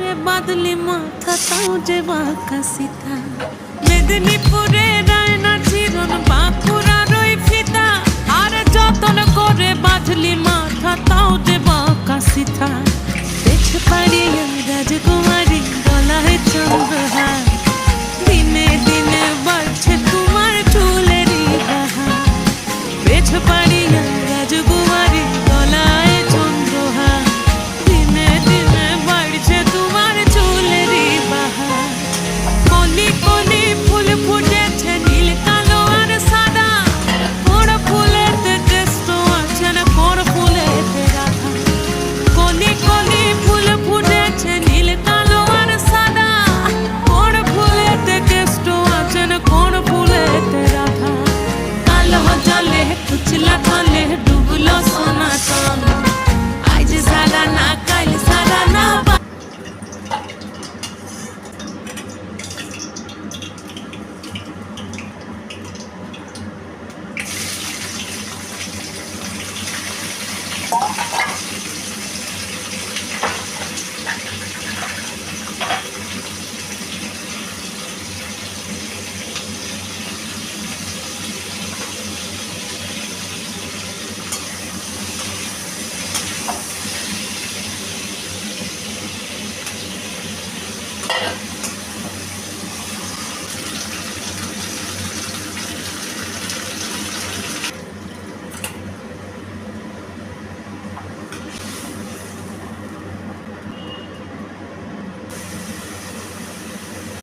করে বাদলি মাথা তাও যে বাঁকা সিথা মেদিনীপুরে রায়না চিরন বাঁকুড়ার ওই ফিতা আর যতন করে বাঁধলি মাথা তাও যে বাঁকা সিথা পেছ পাড়িয়া রাজকুমারী গলায় চন্দ্রহার দিনে দিনে বাড়ছে তোমার চুলেরই বাহার পেছ পাড়িয়া রাজকুমারী গলায় চন্দ্রহার দিনে দিনে বাড়ছে তোমার চুলেরই বাহার কলি কলি ফুল ফুটেছে নীল কালো আর সাদা কোন ফুলেতে কেষ্ট আছে না কোন ফুলেতে রাধা কলি কলি ফুল ফুটেছে নীল কালো আর সাদা কোন ফুলেতে কেষ্ট আছে না কোন ফুলেতে রাধা কালো জলে কুচলা তলে ডুবলো সনাতন আজ সারা না কাল সারা না